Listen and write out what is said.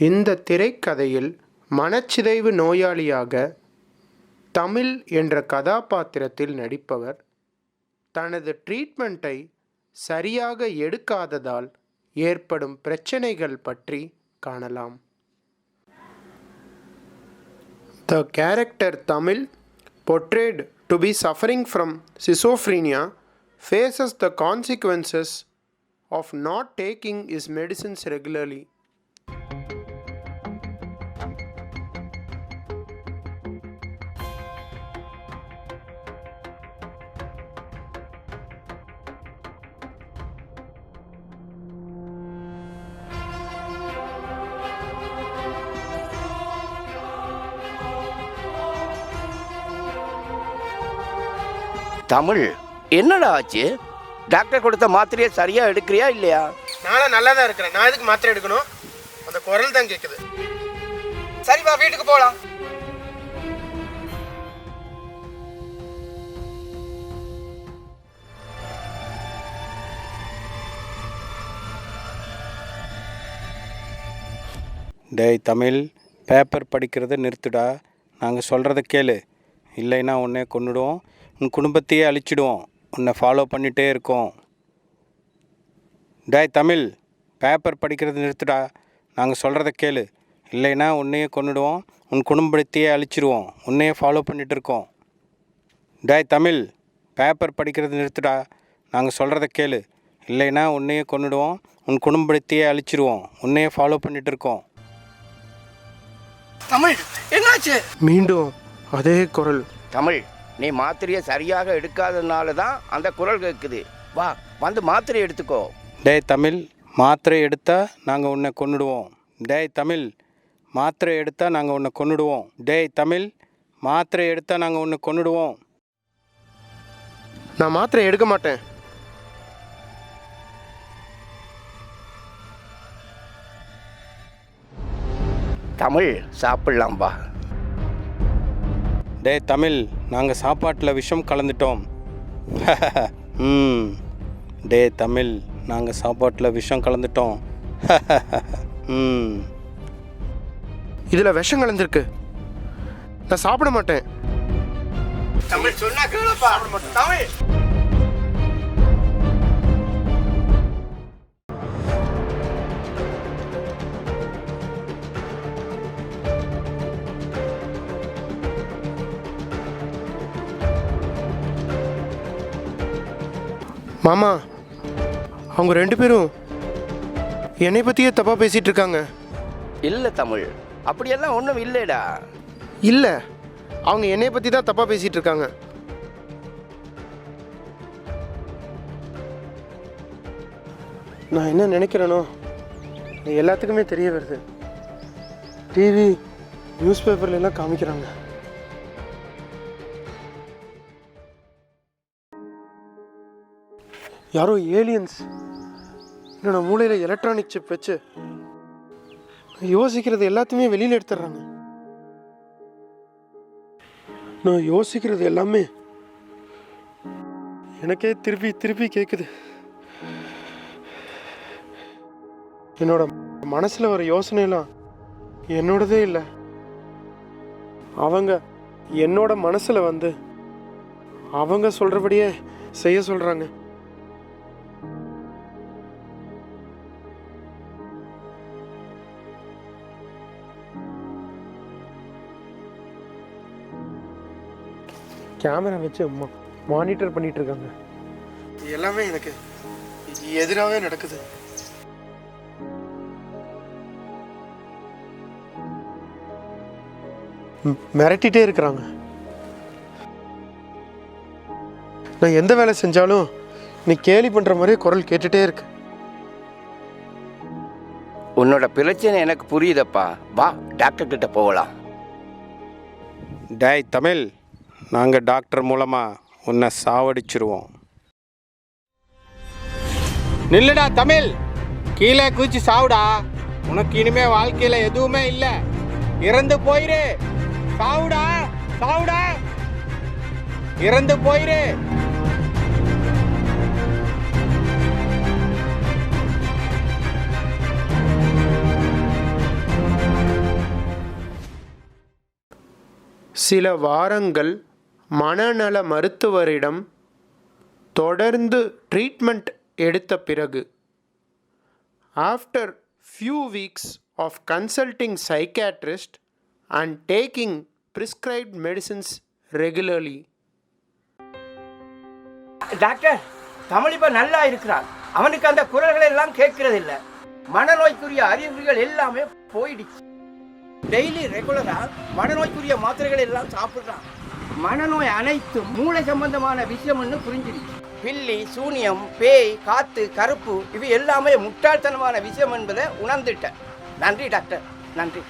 இந்த திரைக்கதையில் மனச்சிதைவு நோயாளியாக தமிழ் என்ற கதாபாத்திரத்தில் நடிப்பவர் தனது ட்ரீட்மெண்ட்டை சரியாக எடுக்காததால் ஏற்படும் பிரச்சனைகள் பற்றி காணலாம். The character Tamil, portrayed to be suffering from schizophrenia, faces the consequences of not taking his medicines regularly. Tamil, என்னடா ஆச்சு? டாக்டர் கொடுத்த மாத்திரையை சரியா எடுக்கிறியா இல்லையா? நானும் நல்லா தான் இருக்கிறேன். நான் எதுக்கு மாத்திரை எடுக்கணும்? அந்த குரல் தான் கேட்குது. சரி வா, வீட்டுக்கு போகலாம். டேய் தமிழ், பேப்பர் படிக்கிறத நிறுத்துடா. நாங்கள் சொல்கிறத கேளு. இல்லைன்னா உன்னை கொன்னுடுவோம், உன் குடும்பத்தையே அழிச்சிடுவோம். உன்னை ஃபாலோ பண்ணிகிட்டே இருக்கோம். டேய் தமிழ், பேப்பர் படிக்கிறத நிறுத்துடா. நாங்கள் சொல்கிறத கேளு. இல்லைன்னா உன்னையே கொன்னுடுவோம், உன் குடும்பத்தையே அழிச்சிடுவோம். உன்னையே ஃபாலோ பண்ணிகிட்டு இருக்கோம். டேய் தமிழ், பேப்பர் படிக்கிறத நிறுத்துடா. நாங்கள் சொல்கிறத கேளு. இல்லைன்னா உன்னையே கொன்னுடுவோம், உன் குடும்பத்தையே அழிச்சிடுவோம். உன்னையே ஃபாலோ பண்ணிகிட்டு இருக்கோம். தமிழ், என்னாச்சு? மீண்டும் அதே குரல். தமிழ், நீ மாத்திரையை சரியாக எடுக்காததுனால தான் அந்த குரல் கேட்குது. வா, வந்து மாத்திரை எடுத்துக்கோ. டேய் தமிழ், மாத்திரை எடுத்தால் நாங்கள் உன்னை கொன்னுடுவோம். டேய் தமிழ், மாத்திரை எடுத்தால் நாங்கள் உன்னை கொன்னுடுவோம். டேய் தமிழ், மாத்திரை எடுத்தால் நாங்கள் உன்னை கொன்னுடுவோம். நான் மாத்திரை எடுக்க மாட்டேன். தமிழ், சாப்பிடலாம் வா. டேய் தமிழ், நாங்கள் சாப்பாட்டில் விஷம் கலந்துட்டோம். டேய் தமிழ், நாங்கள் சாப்பாட்டில் விஷம் கலந்துட்டோம். இதில் விஷம் கலந்துருக்கு. நான் சாப்பிட மாட்டேன். தமிழ் சொன்னா கேளுப்பா. தமிழ், மாமா, அவங்க 2 பேரும் என்னை பற்றியே தப்பாக பேசிகிட்டு இருக்காங்க. இல்லை தமிழ், அப்படியெல்லாம் ஒன்றும் இல்லைடா. இல்லை, அவங்க என்னை பற்றி தான் தப்பாக பேசிகிட்டு இருக்காங்க. நான் என்ன நினைக்கிறேனோ எல்லாத்துக்குமே தெரிய வருது. டிவி, நியூஸ் பேப்பர்ல எல்லாம் காமிக்கிறாங்க. யாரோ ஏலியன்ஸ் என்னோட மூளையில் எலக்ட்ரானிக் சிப் வச்சு யோசிக்கிறது எல்லாத்தையுமே வெளியில் எடுத்துடுறாங்க. நான் யோசிக்கிறது எல்லாமே எனக்கே திருப்பி திருப்பி கேட்குது. என்னோட மனசில் வர யோசனைலாம் என்னோடதே இல்லை. அவங்க என்னோட மனசில் வந்து அவங்க சொல்கிறபடியே செய்ய சொல்கிறாங்க. கேமரா வச்சு மானிட்டர் பண்ணிட்டு இருக்காங்க. எல்லாமே எனக்கு எதிராகவே நடக்குது. மிரட்டிகிட்டே இருக்கிறாங்க. நான் எந்த வேலை செஞ்சாலும் நீ கேலி பண்ற மாதிரியே குரல் கேட்டுட்டே இருக்கு. உன்னோட பிரச்சனை எனக்கு புரியுதப்பா. வா, டாக்டர் கிட்ட போகலாம். டேய் தமிழ், நாங்கள் டாக்டர் மூலமாக உன்னை சாவடிச்சிருவோம். நில்லுடா தமிழ், கீழே குதிச்சு சாவுடா. உனக்கு இனிமே வாழ்க்கையில் எதுவுமே இல்லை. இறந்து போயிரு. சாவுடா, சாவுடா, இறந்து போயிரு. சில வாரங்கள் மனநல மருத்துவரிடம் தொடர்ந்து ட்ரீட்மெண்ட் எடுத்த பிறகு, after few weeks of consulting psychiatrist and taking prescribed medicines regularly. Doctor, Tamil இப்போ நல்லா இருக்கிறான். அவனுக்கு அந்த குரல்கள் எல்லாம் கேட்கறது இல்லை. மனநோய்க்குரிய அறிகுறிகள் எல்லாமே போயிடுச்சு. டெய்லி ரெகுலரா மனநோய்க்குரிய மாத்திரைகள் எல்லாம் சாப்பிட்றான். மனநோய் அனைத்தும் மூளை சம்பந்தமான விஷயம்னு புரிஞ்சிடுச்சு. பில்லி, சூனியம், பேய், காத்து, கருப்பு இவை எல்லாமே முட்டாள்தனமான விஷயம் என்பதை உணர்ந்துட்டேன். நன்றி டாக்டர், நன்றி.